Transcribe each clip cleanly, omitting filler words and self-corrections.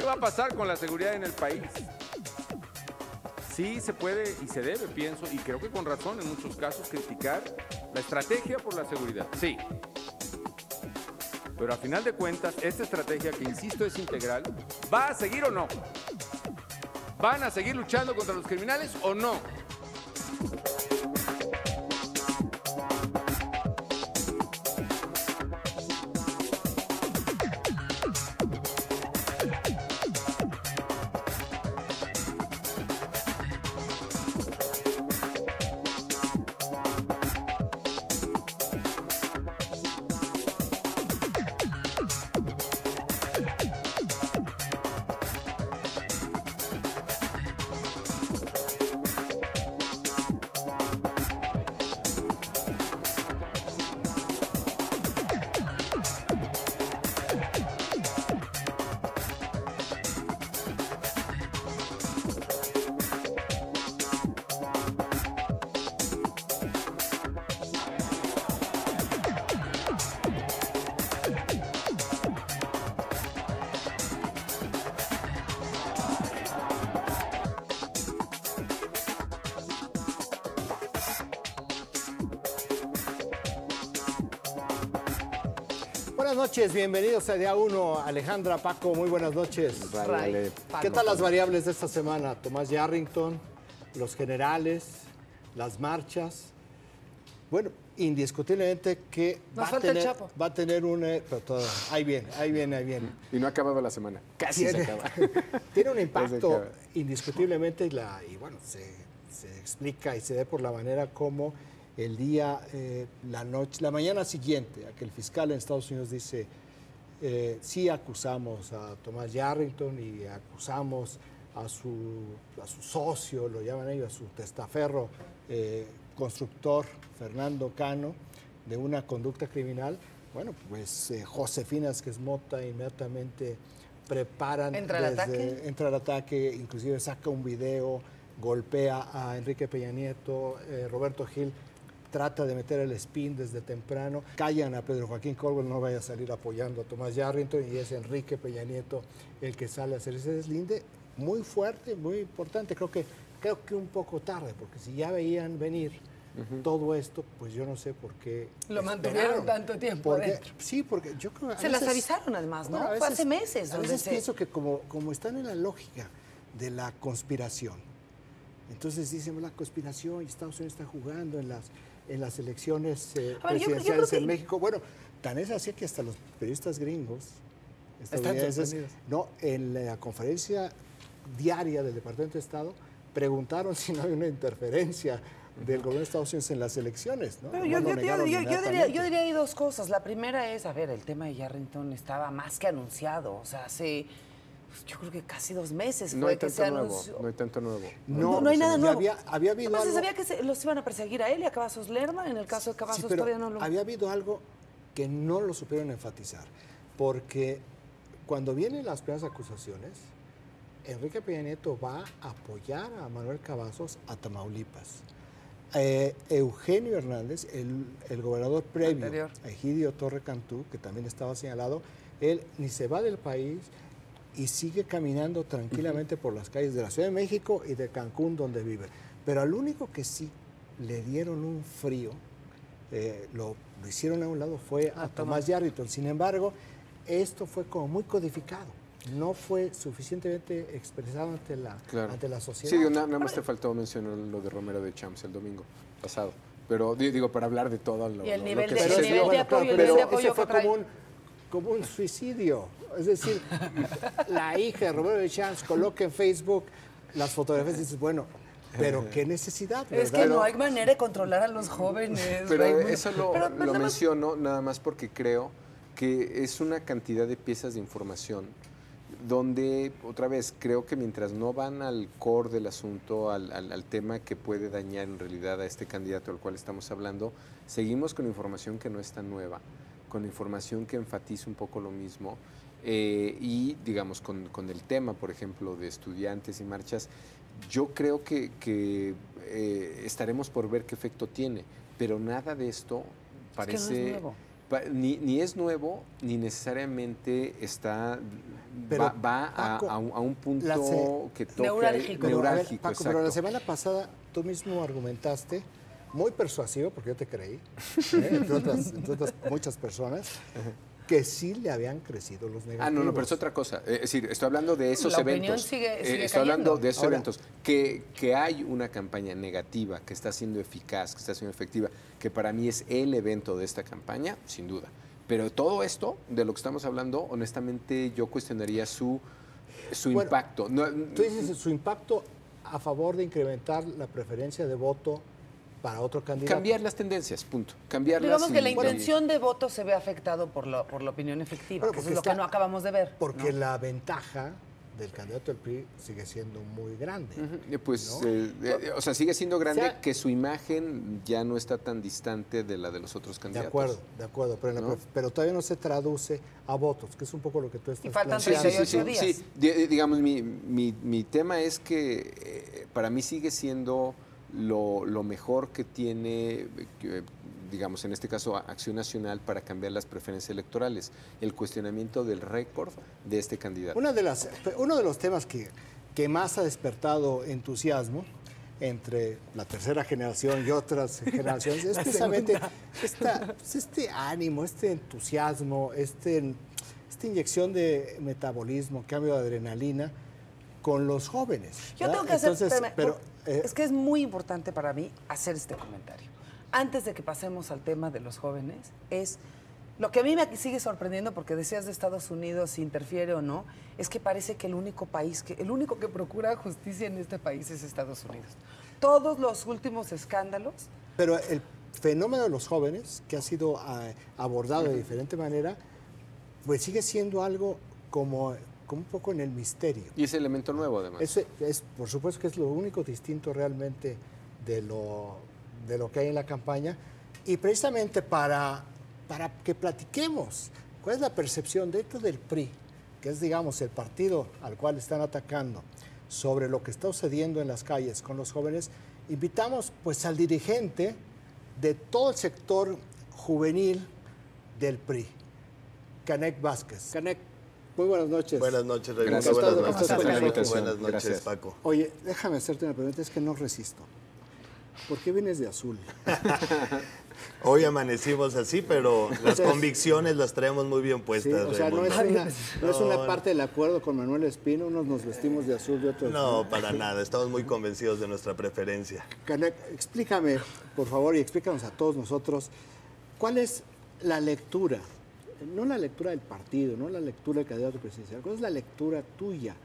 va a pasar con la seguridad en el país? Sí se puede y se debe, pienso, y creo que con razón en muchos casos, criticar la estrategia por la seguridad. Sí. Pero a final de cuentas, esta estrategia, que insisto es integral, ¿va a seguir o no? ¿Van a seguir luchando contra los criminales o no? Buenas noches, bienvenidos a Día 1. Alejandra, Paco, muy buenas noches. Ray, ¿Qué tal las variables de esta semana? Tomás Yarrington, los generales, las marchas. Bueno, indiscutiblemente que Nos falta el Chapo. va a tener un... pero todo, ahí viene. Y no ha acabado la semana. Casi se acaba. Tiene un impacto indiscutiblemente y bueno, se explica y se ve por la manera como el día, la mañana siguiente, a que el fiscal en Estados Unidos dice, sí acusamos a Tomás Yarrington y acusamos a su socio, lo llaman ellos, a su testaferro, constructor Fernando Cano, de una conducta criminal. Bueno, pues Josefina Vázquez Mota inmediatamente preparan. ¿Entra al ataque, inclusive saca un video, golpea a Enrique Peña Nieto, Roberto Gil trata de meter el spin desde temprano, callan a Pedro Joaquín Caldwell, no vaya a salir apoyando a Tomás Yarrington, y es Enrique Peña Nieto el que sale a hacer ese deslinde muy fuerte, muy importante. Creo que un poco tarde, porque si ya veían venir todo esto, pues yo no sé por qué lo mantuvieron tanto tiempo adentro. Sí, porque yo creo que se las avisaron además, ¿no? Fue hace meses. A veces pienso que como están en la lógica de la conspiración, entonces dicen la conspiración y Estados Unidos está jugando en las elecciones presidenciales en México. Bueno, tan es así que hasta los periodistas gringos estadounidenses, en la conferencia diaria del Departamento de Estado, preguntaron si no hay una interferencia del gobierno de Estados Unidos en las elecciones, ¿no? Pero yo diría ahí dos cosas. La primera es, a ver, el tema de Yarrington estaba más que anunciado. O sea, hace, yo creo que casi 2 meses fue que se anunció. No hay tanto nuevo. No hay nada nuevo. Había habido algo... se sabía que los iban a perseguir a él y a Cavazos Lerma. En el caso de Cavazos todavía no lo... Había habido algo que no lo supieron enfatizar. Porque cuando vienen las primeras acusaciones, Enrique Peña Nieto va a apoyar a Manuel Cavazos a Tamaulipas. Eugenio Hernández, el gobernador previo anterior a Egidio Torre Cantú, que también estaba señalado, él ni se va del país y sigue caminando tranquilamente por las calles de la Ciudad de México y de Cancún, donde vive. Pero al único que sí le dieron un frío, lo hicieron a un lado, fue a Tomás Yarrington. Sin embargo, esto fue como muy codificado. No fue suficientemente expresado ante la sociedad. Sí, nada más te faltó mencionar lo de Romero de Champs el domingo pasado. Pero digo, para hablar de todo lo, y el lo nivel que de, sucedió. el nivel de apoyo, pero el apoyo ese fue que como un suicidio. Es decir, la hija de Romero de Champs coloca en Facebook las fotografías y dices, bueno, pero qué necesidad, ¿verdad? Es que no hay manera de controlar a los jóvenes. Pero eso lo menciono nada más porque creo que es una cantidad de piezas de información donde, otra vez, creo que mientras no van al core del asunto, al tema que puede dañar en realidad a este candidato al cual estamos hablando, seguimos con información que no es tan nueva, con información que enfatiza un poco lo mismo, y digamos con el tema, por ejemplo, de estudiantes y marchas, yo creo que estaremos por ver qué efecto tiene, pero nada de esto parece... Es que no es nuevo. Ni es nuevo, ni necesariamente va a un punto que toca neurálgico. Paco, pero la semana pasada tú mismo argumentaste, muy persuasivo, porque yo te creí, entre otras muchas personas, que sí le habían crecido los negativos. No, pero es otra cosa. Es decir, estoy hablando de esos la eventos. Sigue estoy hablando de esos Ahora, eventos. Que hay una campaña negativa que está siendo eficaz, que está siendo efectiva, que para mí es el evento de esta campaña, sin duda. Pero todo esto, de lo que estamos hablando, honestamente yo cuestionaría su impacto. Tú dices su impacto a favor de incrementar la preferencia de voto para otro candidato. Cambiar las tendencias, punto. Cambiarlas. Digamos que la intención de voto se ve afectado por la opinión efectiva, Bueno, que eso es lo que no acabamos de ver. Porque ¿no? la ventaja del candidato del PRI sigue siendo muy grande. Pues, ¿no? o sea, sigue siendo grande, que su imagen ya no está tan distante de la de los otros candidatos. De acuerdo, pero, ¿no? pero todavía no se traduce a votos, que es un poco lo que tú estás Y faltan planteando. 38 días. Sí. Digamos, mi tema es que para mí sigue siendo lo mejor que tiene, digamos, en este caso, Acción Nacional para cambiar las preferencias electorales, el cuestionamiento del récord de este candidato. Uno de los temas que más ha despertado entusiasmo entre la tercera generación y otras generaciones es precisamente este ánimo, este entusiasmo, esta inyección de metabolismo, cambio de adrenalina con los jóvenes. Yo tengo que es que es muy importante para mí hacer este comentario. Antes de que pasemos al tema de los jóvenes, es lo que a mí me sigue sorprendiendo, porque decías de Estados Unidos, si interfiere o no, es que parece que el único que procura justicia en este país es Estados Unidos. Todos los últimos escándalos. Pero el fenómeno de los jóvenes, que ha sido abordado de diferente manera, pues sigue siendo algo como un poco en el misterio. Y ese elemento nuevo, además. Por supuesto que es lo único distinto realmente de lo que hay en la campaña. Y precisamente para que platiquemos cuál es la percepción dentro del PRI, que es, digamos, el partido al cual están atacando, sobre lo que está sucediendo en las calles con los jóvenes, invitamos pues al dirigente de todo el sector juvenil del PRI, Canek Vázquez. Canek, muy buenas noches. Buenas noches, Raimundo. Buenas noches, Paco. Oye, déjame hacerte una pregunta, es que no resisto. ¿Por qué vienes de azul? Hoy amanecimos así, pero las convicciones las traemos muy bien puestas. Sí, o sea, no es una parte del acuerdo con Manuel Espino, unos nos vestimos de azul y otros no. Para nada, estamos muy convencidos de nuestra preferencia. Canek, explícame, por favor, y explícanos a todos nosotros, ¿cuál es la lectura? No la lectura del partido, no la lectura del candidato presidencial, ¿cuál es la lectura tuya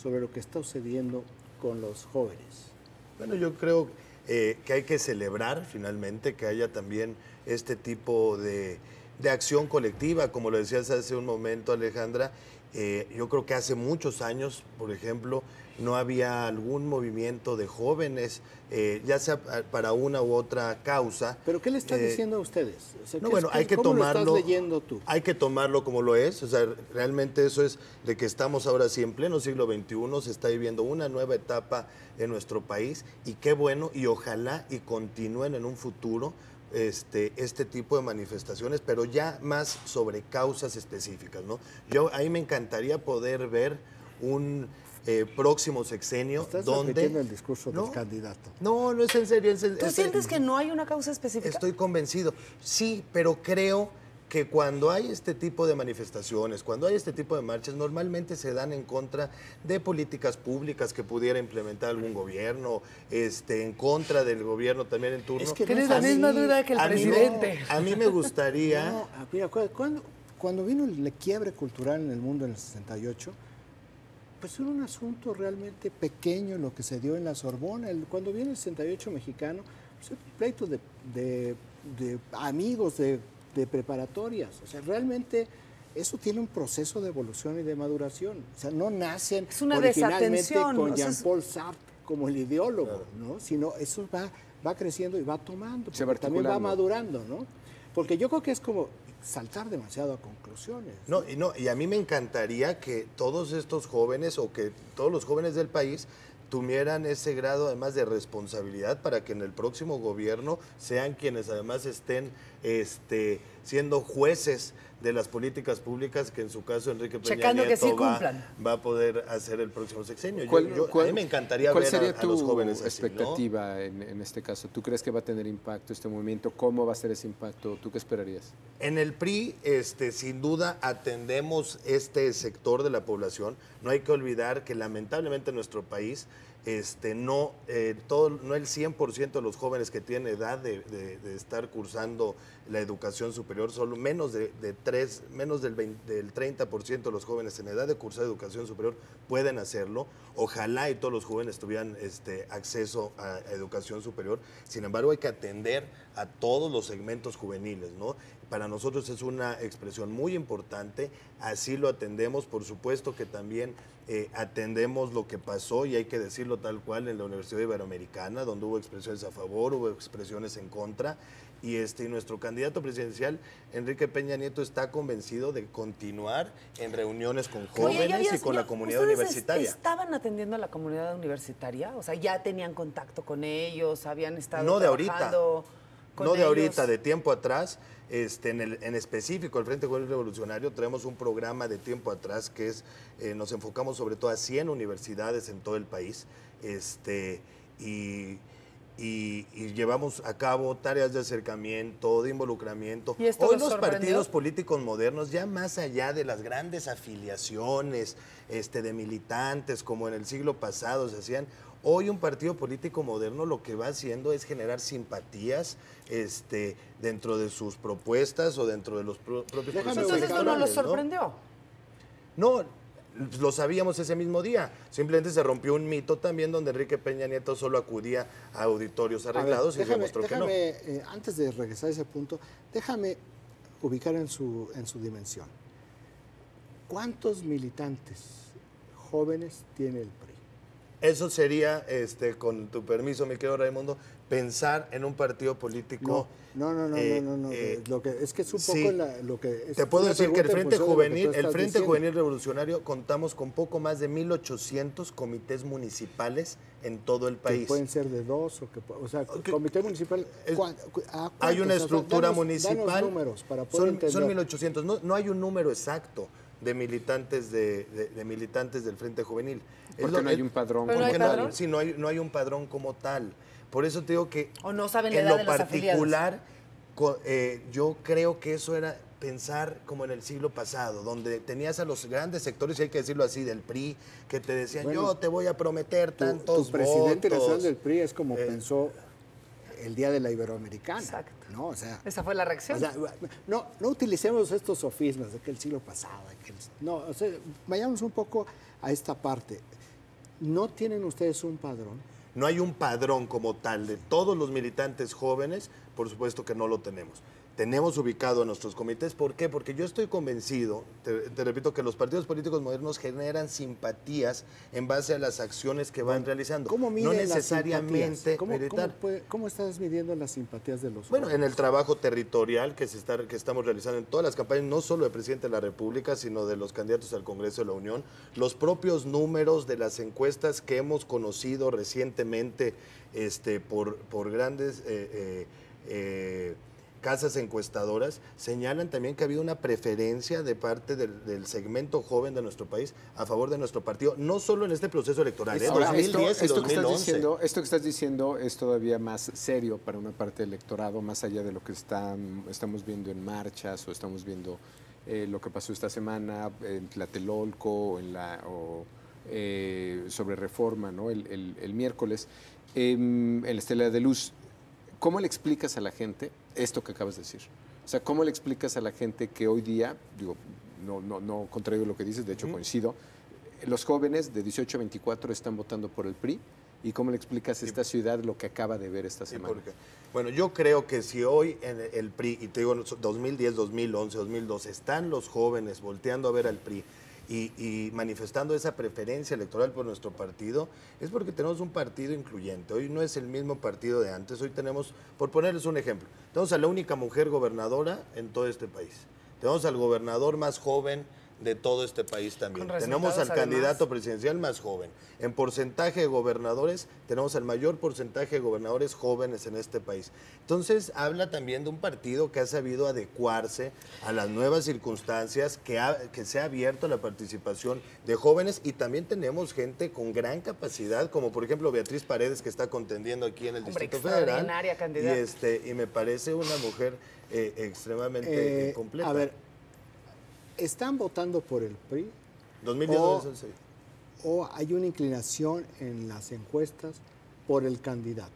sobre lo que está sucediendo con los jóvenes? Bueno, yo creo que hay que celebrar finalmente que haya también este tipo de acción colectiva, como lo decías hace un momento, Alejandra. Yo creo que hace muchos años, por ejemplo, no había algún movimiento de jóvenes, ya sea para una u otra causa. ¿Pero qué le están diciendo a ustedes? O sea, no, bueno, hay que ¿cómo tomarlo, lo estás leyendo tú? Hay que tomarlo como lo es, o sea, realmente eso es de que estamos ahora sí en pleno siglo XXI, se está viviendo una nueva etapa en nuestro país, y qué bueno, y ojalá y continúen en un futuro este tipo de manifestaciones, pero ya más sobre causas específicas, ¿no? Yo ahí me encantaría poder ver un próximo sexenio donde... repitiendo el discurso del candidato. No es en serio. ¿Tú sientes que no hay una causa específica? Estoy convencido, sí, pero creo que cuando hay este tipo de manifestaciones, cuando hay este tipo de marchas, normalmente se dan en contra de políticas públicas que pudiera implementar algún gobierno, en contra del gobierno también en turno. Es que tienes la misma duda que el presidente. A mí me gustaría... No, mira, cuando vino el quiebre cultural en el mundo en el 68, pues era un asunto realmente pequeño lo que se dio en la Sorbona. Cuando viene el 68 mexicano, pues un pleito de amigos de preparatorias. O sea, realmente eso tiene un proceso de evolución y de maduración. O sea, no nacen originalmente con Jean-Paul Sartre como el ideólogo, claro, ¿no? Sino eso va creciendo y va tomando, también va madurando, ¿no? Porque yo creo que es como saltar demasiado a conclusiones. Y a mí me encantaría que todos estos jóvenes o que todos los jóvenes del país tuvieran ese grado además de responsabilidad para que en el próximo gobierno sean quienes además estén siendo jueces de las políticas públicas que en su caso Enrique Peña Checando Nieto que sí va a poder hacer el próximo sexenio. A mí me encantaría ver a los jóvenes así, expectativa ¿no? en este caso? ¿Tú crees que va a tener impacto este movimiento? ¿Cómo va a ser ese impacto? ¿Tú qué esperarías? En el PRI, sin duda, atendemos este sector de la población. No hay que olvidar que lamentablemente en nuestro país no el 100% de los jóvenes que tienen edad de estar cursando la educación superior, solo menos del 30% de los jóvenes en edad de cursar educación superior pueden hacerlo. Ojalá y todos los jóvenes tuvieran acceso a educación superior. Sin embargo, hay que atender a todos los segmentos juveniles, ¿no? Para nosotros es una expresión muy importante, así lo atendemos. Por supuesto que también atendemos lo que pasó, y hay que decirlo tal cual, en la Universidad Iberoamericana, donde hubo expresiones a favor, hubo expresiones en contra, y nuestro candidato presidencial, Enrique Peña Nieto, está convencido de continuar en reuniones con jóvenes y con la comunidad universitaria. ¿Estaban atendiendo a la comunidad universitaria? O sea, ¿ya tenían contacto con ellos? ¿Habían estado no de trabajando ahorita, con no de ellos? ahorita, de tiempo atrás. En específico, el Frente Juvenil Revolucionario, traemos un programa de tiempo atrás que nos enfocamos sobre todo a 100 universidades en todo el país, y llevamos a cabo tareas de acercamiento, de involucramiento. ¿Y esto hoy los los partidos políticos modernos, ya más allá de las grandes afiliaciones de militantes como en el siglo pasado se hacían, hoy un partido político moderno lo que va haciendo es generar simpatías dentro de sus propuestas o dentro de los propios procesos Entonces, ¿esto no los sorprendió? No, lo sabíamos ese mismo día. Simplemente se rompió un mito también donde Enrique Peña Nieto solo acudía a auditorios arreglados y demostró que no. Antes de regresar a ese punto, déjame ubicar en su dimensión. ¿Cuántos militantes jóvenes tiene el PRI? Eso sería, con tu permiso, mi querido Raimundo, pensar en un partido político. No. Es que es un poco sí, lo que... te puedo decir que el Frente Juvenil Revolucionario contamos con poco más de 1,800 comités municipales en todo el país. Que pueden ser de dos, comité municipal... Hay una estructura municipal. Danos números para poder entender. Son 1,800. No hay un número exacto de militantes militantes del Frente Juvenil. Porque no hay un padrón como tal. Sí, no hay un padrón como tal. Por eso te digo que o no saben la en edad lo de los particular, yo creo que eso era pensar como en el siglo pasado, donde tenías a los grandes sectores, y hay que decirlo así, del PRI, que te decían, bueno, yo te voy a prometer tantos tu presidente votos. nacional del PRI es como pensó el día de la Iberoamericana. Exacto. ¿No? O sea, esa fue la reacción. No utilicemos estos sofismas de que el siglo pasado. Vayamos un poco a esta parte. ¿No tienen ustedes un padrón? No hay un padrón como tal de todos los militantes jóvenes, por supuesto que no lo tenemos. Tenemos ubicado a nuestros comités. ¿Por qué? Porque yo estoy convencido, te repito, que los partidos políticos modernos generan simpatías en base a las acciones que van realizando. ¿Cómo miden no necesariamente las ¿Cómo estás midiendo las simpatías de los Bueno, jóvenes? en el trabajo territorial que estamos realizando en todas las campañas, no solo del presidente de la República, sino de los candidatos al Congreso de la Unión, los propios números de las encuestas que hemos conocido recientemente por grandes casas encuestadoras, señalan también que ha habido una preferencia de parte del segmento joven de nuestro país a favor de nuestro partido, no solo en este proceso electoral, 2010 y 2011. Esto que estás diciendo es todavía más serio para una parte del electorado, más allá de lo que estamos viendo en marchas o estamos viendo lo que pasó esta semana en Tlatelolco sobre Reforma, ¿no? el miércoles, en la Estela de Luz. ¿Cómo le explicas a la gente esto que acabas de decir? O sea, ¿cómo le explicas a la gente que hoy día, digo, no contraigo lo que dices, de hecho coincido, los jóvenes de 18 a 24 están votando por el PRI? ¿Y cómo le explicas a esta ciudad lo que acaba de ver esta semana? Bueno, yo creo que si hoy en el PRI, y te digo 2010, 2011, 2012, están los jóvenes volteando a ver al PRI, y manifestando esa preferencia electoral por nuestro partido, es porque tenemos un partido incluyente. Hoy no es el mismo partido de antes. Hoy tenemos, por ponerles un ejemplo, tenemos a la única mujer gobernadora en todo este país. Tenemos al gobernador más joven de todo este país también. Con Tenemos al resultados, candidato además. presidencial más joven. En porcentaje de gobernadores, tenemos el mayor porcentaje de gobernadores jóvenes en este país. Entonces, habla también de un partido que ha sabido adecuarse a las nuevas circunstancias, que se ha abierto a la participación de jóvenes, y también tenemos gente con gran capacidad, como por ejemplo Beatriz Paredes, que está contendiendo aquí en el Distrito Federal. Extraordinaria candidata. Y me parece una mujer extremadamente completa. A ver, ¿están votando por el PRI? 2010, 2011. ¿O hay una inclinación en las encuestas por el candidato?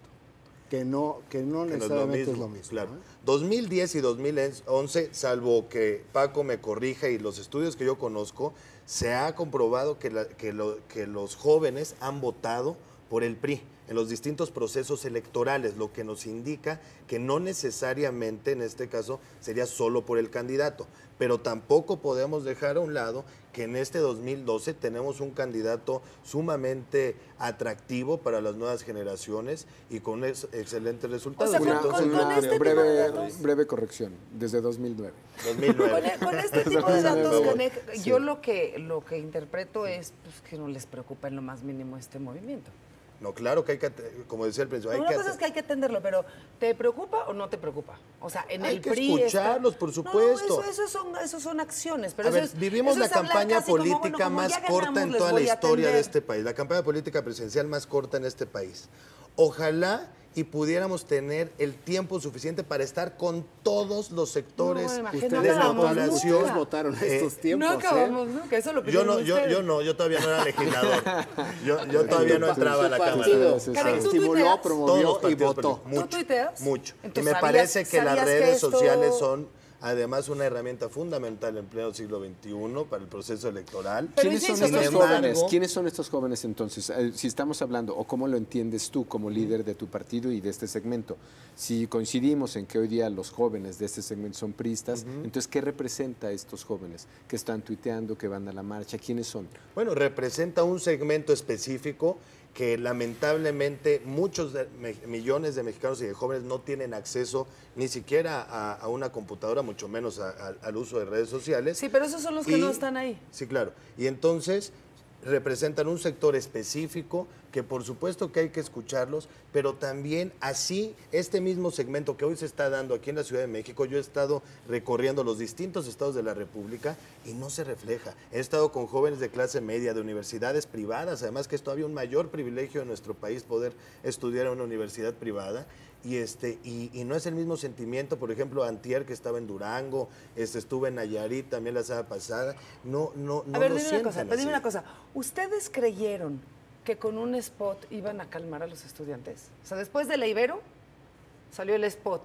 Que no necesariamente es lo mismo. Claro. ¿eh? 2010 y 2011, salvo que Paco me corrija y los estudios que yo conozco, se ha comprobado que los jóvenes han votado por el PRI en los distintos procesos electorales, lo que nos indica que no necesariamente en este caso sería solo por el candidato, pero tampoco podemos dejar a un lado que en este 2012 tenemos un candidato sumamente atractivo para las nuevas generaciones y con excelentes resultados. O sea, Una este tipo de datos. breve corrección, desde 2009. 2009. Con este tipo de datos, Sí. Canek, yo lo que interpreto es pues, que no les preocupa en lo más mínimo este movimiento. No, claro que hay que, como decía el principio, Una cosa es que hay que atenderlo, pero ¿te preocupa o no te preocupa? O sea, en Hay el que PRI escucharlos, por supuesto. No, eso son acciones. Pero A ver, eso es, vivimos eso la es hablar campaña casi como, política como más ya corta ganamos, en les toda la voy a historia de atender. este país, la campaña política presidencial más corta en este país. Ojalá y pudiéramos tener el tiempo suficiente para estar con todos los sectores No, imagínate, de no la acabamos población. Ustedes votaron estos tiempos. No acabamos, ¿no? Que eso lo Yo no, pidieron ustedes. yo todavía no era legislador. Yo todavía no entraba a la Cámara. Partido Karen, ¿tú estimuló, tuiteas? Todos los promovió y partidos votó. políticos. Mucho, ¿Tú tuiteas? mucho. Y Entonces, me parece que las ¿sabías que redes esto- sociales son además una herramienta fundamental en pleno siglo XXI para el proceso electoral. Pero ¿Quiénes son insisto, estos sin embargo- jóvenes? ¿Quiénes son estos jóvenes entonces? Si estamos hablando, o cómo lo entiendes tú como líder de tu partido y de este segmento. Si coincidimos en que hoy día los jóvenes de este segmento son priistas, entonces, ¿qué representa a estos jóvenes que están tuiteando, que van a la marcha? ¿Quiénes son? Bueno, representa un segmento específico que lamentablemente millones de mexicanos y de jóvenes no tienen acceso ni siquiera a una computadora, mucho menos al uso de redes sociales. Sí, pero esos son los que no están ahí. Sí, claro. Y entonces representan un sector específico que por supuesto que hay que escucharlos, pero también así este mismo segmento que hoy se está dando aquí en la Ciudad de México, yo he estado recorriendo los distintos estados de la República y no se refleja. He estado con jóvenes de clase media, de universidades privadas, además que es todavía un mayor privilegio en nuestro país poder estudiar en una universidad privada. Y no es el mismo sentimiento, por ejemplo, antier que estaba en Durango, estuve en Nayarit también la semana pasada, no A ver, lo dime sienten dime así. una cosa. ¿Ustedes creyeron que con un spot iban a calmar a los estudiantes? O sea, después de la Ibero salió el spot.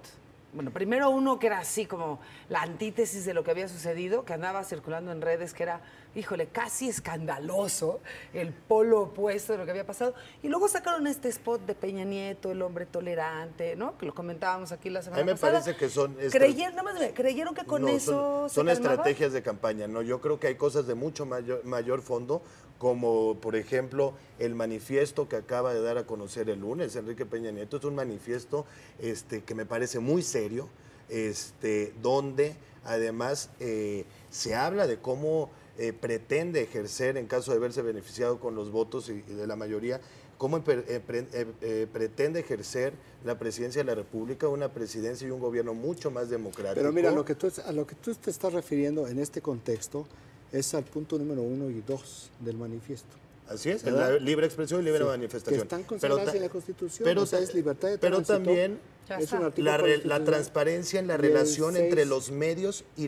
Bueno, primero uno que era así como la antítesis de lo que había sucedido, que andaba circulando en redes, que era, híjole, casi escandaloso, el polo opuesto de lo que había pasado. Y luego sacaron este spot de Peña Nieto, el hombre tolerante, ¿no? Que lo comentábamos aquí la semana A mí me pasada. parece que son... ¿Creyeron que con No, eso son se calmaba? estrategias de campaña, ¿no? Yo creo que hay cosas de mucho mayor fondo, como por ejemplo el manifiesto que acaba de dar a conocer el lunes Enrique Peña Nieto. Es un manifiesto que me parece muy serio, donde además se habla de cómo pretende ejercer, en caso de verse beneficiado con los votos y de la mayoría, cómo pretende ejercer la presidencia de la República, una presidencia y un gobierno mucho más democrático. Pero mira, a lo que tú te estás refiriendo en este contexto es al punto número 1 y 2 del manifiesto. Así es, ¿verdad? la libre expresión y libre Sí, manifestación. que están consagradas en la Constitución, pero, o sea, es libertad de pero tránsito, también Ya es está. un artículo la constitucional. transparencia en la Y el relación entre 6. los medios y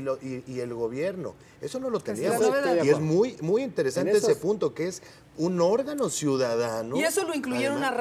el gobierno. Eso no lo Que sí, teníamos. la novedad. Y es muy interesante En esos- ese punto, que es un órgano ciudadano. Y eso lo incluyeron Además,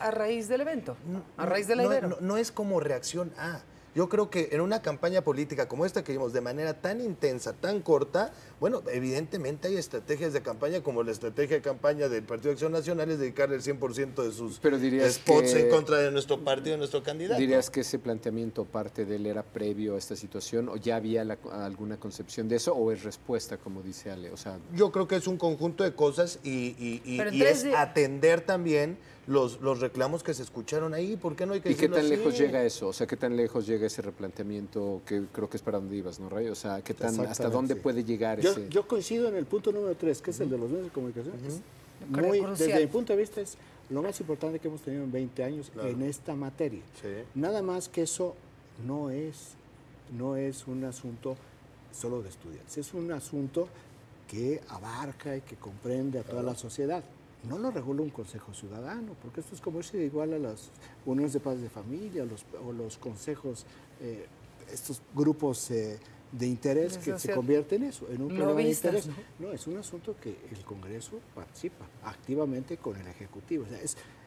a raíz del evento, a raíz de la Ibero. no es como reacción a. Yo creo que en una campaña política como esta que vimos de manera tan intensa, tan corta, bueno, evidentemente hay estrategias de campaña, como la estrategia de campaña del Partido de Acción Nacional es dedicarle el 100% de sus Pero dirías spots que- en contra de nuestro partido, de nuestro candidato. ¿Dirías que ese planteamiento parte de él era previo a esta situación o ya había alguna concepción de eso o es respuesta, como dice Ale? O sea, Yo creo que es un conjunto de cosas y Pero en es 3 días. atender también los reclamos que se escucharon ahí. ¿Por qué no hay que decirlo? ¿Y qué tan lejos así? llega eso? O sea, ¿qué tan lejos llega ese replanteamiento que creo que es para donde ibas, ¿no, Ray? O sea, ¿hasta dónde puede llegar ese...? Yo coincido en el punto número 3, que es el de los medios de comunicación. Desde mi punto de vista es lo más importante que hemos tenido en 20 años en esta materia. Sí. Nada más que eso no es un asunto solo de estudiantes, es un asunto que abarca y que comprende a toda la sociedad. No lo regula un consejo ciudadano, porque esto es como irse igual a las uniones de padres de familia o los consejos, estos grupos de interés que se convierten en eso, en un problema de interés. No, es un asunto que el Congreso participa activamente con el Ejecutivo. O sea,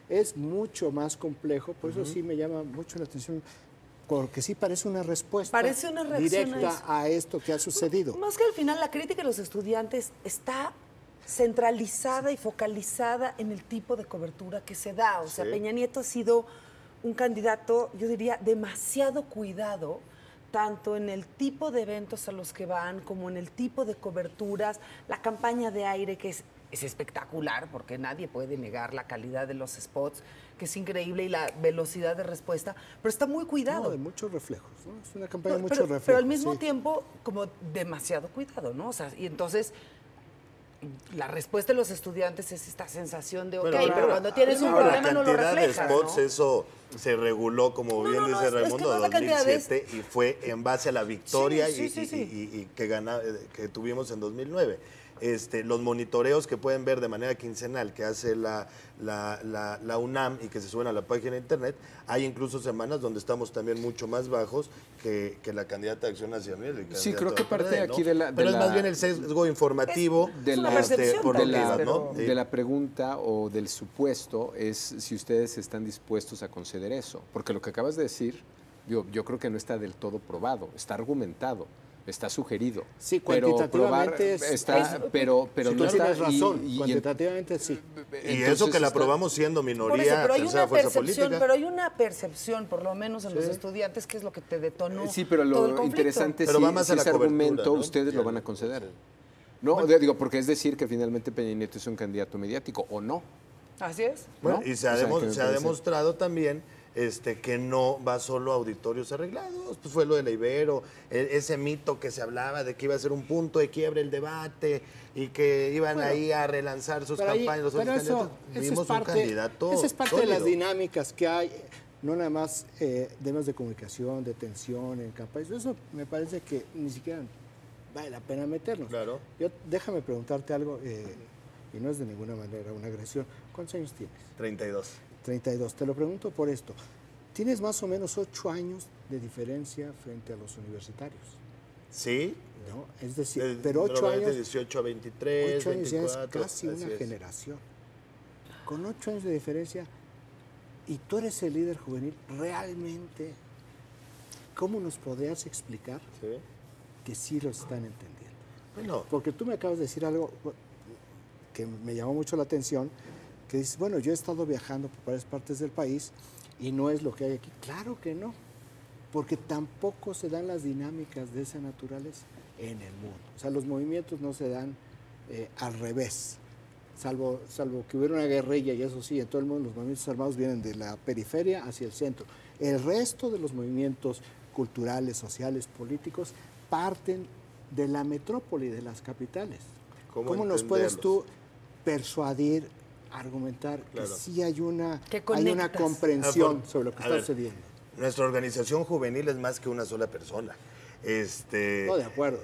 es mucho más complejo, por eso sí me llama mucho la atención, porque sí parece una respuesta directa a esto que ha sucedido. Más que al final la crítica de los estudiantes está centralizada y focalizada en el tipo de cobertura que se da. O sea, Peña Nieto ha sido un candidato, yo diría, demasiado cuidado, tanto en el tipo de eventos a los que van, como en el tipo de coberturas, la campaña de aire que es espectacular, porque nadie puede negar la calidad de los spots, que es increíble, y la velocidad de respuesta, pero está muy cuidado. No, de muchos reflejos, ¿no? Es una campaña de muchos reflejos. Pero al mismo tiempo, como demasiado cuidado, ¿no? O sea, y entonces la respuesta de los estudiantes es esta sensación de, pero cuando tienes un problema no lo reflejas, la cantidad de spots, ¿no? Eso se reguló, como bien dice Raimundo, en 2007 y fue en base a la victoria y que tuvimos en 2009. Los monitoreos que pueden ver de manera quincenal que hace la UNAM y que se suben a la página de internet, hay incluso semanas donde estamos también mucho más bajos que la candidata de Acción Nacional. Sí, creo que parte aquí de la... Pero es más bien el sesgo informativo de la pregunta o del supuesto es si ustedes están dispuestos a conceder eso. Porque lo que acabas de decir, yo creo que no está del todo probado, está argumentado. Está sugerido. Sí, cuantitativamente pero no está. Tienes razón, cuantitativamente sí. Y eso que la aprobamos siendo minoría, tercera fuerza política. Pero hay una percepción, por lo menos en los estudiantes, que es lo que te detonó. Sí, pero lo interesante es si ese argumento ustedes lo van a conceder. No, bueno, digo, porque es decir que finalmente Peña Nieto es un candidato mediático, ¿o no? Así es. Bueno, ¿no? y se ha demostrado también que no va solo a auditorios arreglados, pues fue lo de la Ibero, ese mito que se hablaba de que iba a ser un punto de quiebre el debate y que iban ahí a relanzar sus campañas, los otros candidatos. Vimos un candidato Esa es parte sólido. de las dinámicas que hay, no nada más de medios de comunicación, de tensión en campañas. Eso me parece que ni siquiera vale la pena meternos. Claro. Déjame preguntarte algo, y no es de ninguna manera una agresión. ¿Cuántos años tienes? 32. 32. Te lo pregunto por esto. Tienes más o menos 8 años de diferencia frente a los universitarios. ¿Sí? ¿No? Es decir, pero 8 años... 18 a 23, 8 años 24, ya es casi una generación. Con 8 años de diferencia, y tú eres el líder juvenil, realmente, ¿cómo nos podrías explicar que sí lo están entendiendo? Bueno, porque tú me acabas de decir algo que me llamó mucho la atención, que dices, bueno, yo he estado viajando por varias partes del país y no es lo que hay aquí. Claro que no, porque tampoco se dan las dinámicas de esa naturaleza en el mundo. O sea, los movimientos no se dan al revés, salvo que hubiera una guerrilla, y eso sí, en todo el mundo los movimientos armados vienen de la periferia hacia el centro. El resto de los movimientos culturales, sociales, políticos, parten de la metrópoli, de las capitales. ¿Cómo nos puedes tú persuadir, argumentar que sí hay una comprensión sobre lo que está sucediendo? Nuestra organización juvenil es más que una sola persona. No, de acuerdo.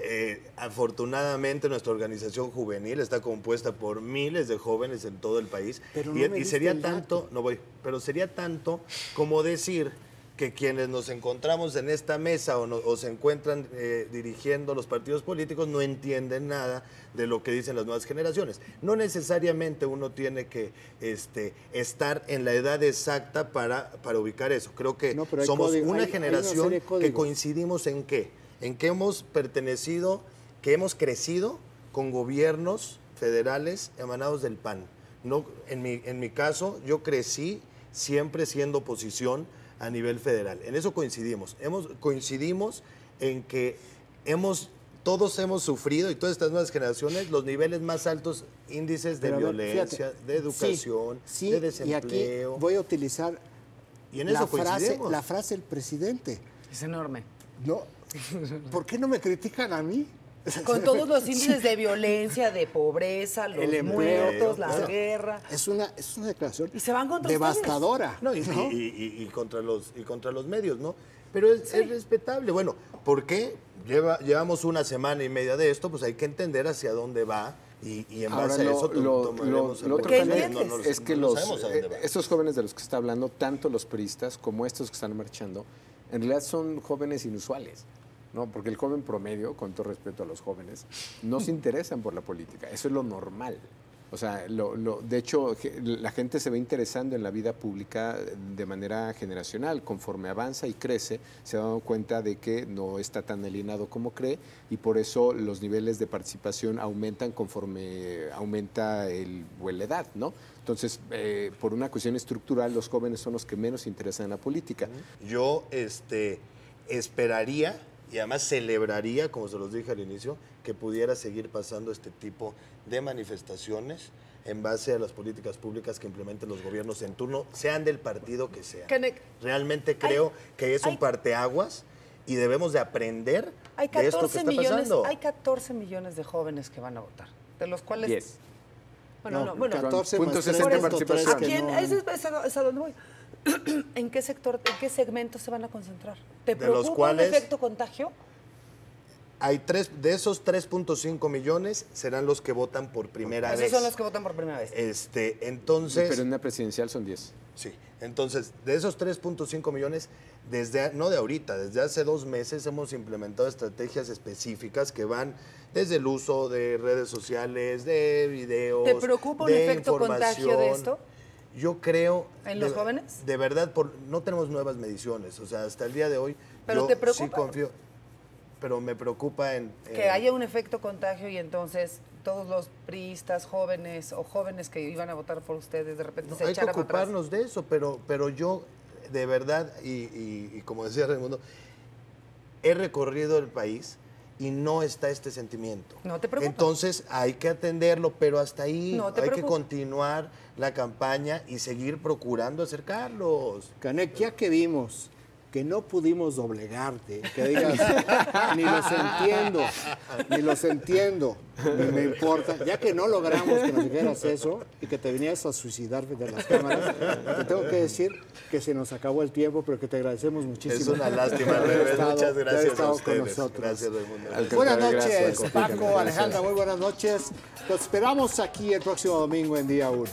Afortunadamente nuestra organización juvenil está compuesta por miles de jóvenes en todo el país. Pero y sería tanto, pero sería tanto como decir que quienes nos encontramos en esta mesa o se encuentran dirigiendo los partidos políticos no entienden nada de lo que dicen las nuevas generaciones. No necesariamente uno tiene que estar en la edad exacta para ubicar eso. Creo que somos una generación que coincidimos en qué hemos pertenecido, que hemos crecido con gobiernos federales emanados del PAN. No, en mi caso, yo crecí siempre siendo oposición a nivel federal. En eso coincidimos. Coincidimos en que hemos todos hemos sufrido, y todas estas nuevas generaciones, los niveles más altos índices de violencia, de educación, de desempleo. Y aquí voy a utilizar la frase del presidente. Es enorme. No, ¿por qué no me critican a mí? Con todos los índices de violencia, de pobreza, los muertos, la guerra. Es una declaración y se van contra devastadora. No, y contra los medios, ¿no? Pero es respetable. Bueno, ¿por qué? Llevamos una semana y media de esto, pues hay que entender hacia dónde va y en base a eso lo otro también es que estos jóvenes de los que se está hablando, tanto los priistas como estos que están marchando, en realidad son jóvenes inusuales. No, porque el joven promedio, con todo respeto a los jóvenes, no se interesan por la política. Eso es lo normal. O sea, de hecho, la gente se va interesando en la vida pública de manera generacional. Conforme avanza y crece, se da cuenta de que no está tan alienado como cree y por eso los niveles de participación aumentan conforme aumenta la edad, ¿no? Entonces, por una cuestión estructural, los jóvenes son los que menos se interesan en la política. Yo esperaría y además celebraría, como se los dije al inicio, que pudiera seguir pasando este tipo de manifestaciones en base a las políticas públicas que implementen los gobiernos en turno, sean del partido que sea. Realmente creo que es un parteaguas y debemos de aprender de esto que está pasando. Hay 14 millones de jóvenes que van a votar, de los cuales... 10. Bueno, 14.60 de participación. Es a donde voy. ¿En qué sector, en qué segmento se van a concentrar? ¿Te preocupa el efecto contagio? Hay de esos 3.5 millones serán los que votan por primera vez. Esos son los que votan por primera vez. Entonces... Pero en una presidencial son 10. Sí, entonces, de esos 3.5 millones, no de ahorita, desde hace 2 meses hemos implementado estrategias específicas que van desde el uso de redes sociales, de videos, ¿te preocupa un efecto contagio de esto? Yo creo... ¿En los jóvenes? De verdad, no tenemos nuevas mediciones. O sea, hasta el día de hoy, ¿pero te preocupa? Sí confío, pero me preocupa que haya un efecto contagio y entonces todos los priistas jóvenes o jóvenes que iban a votar por ustedes de repente se echaran para atrás. Hay que ocuparnos de eso, pero yo, de verdad, y como decía Raimundo, he recorrido el país y no está este sentimiento. No te preocupes. Entonces hay que atenderlo, pero hasta ahí hay que continuar la campaña y seguir procurando acercarlos. Canek, ya que vimos que no pudimos doblegarte, que digas, ni los entiendo, ni me importa, ya que no logramos que nos dijeras eso y que te vinieras a suicidar de las cámaras, te tengo que decir que se nos acabó el tiempo, pero que te agradecemos muchísimo. Es una lástima, muchas gracias a ustedes. Gracias, Raimundo. Buenas noches, Paco, Alejandra, muy buenas noches. Los esperamos aquí el próximo domingo en Día 1.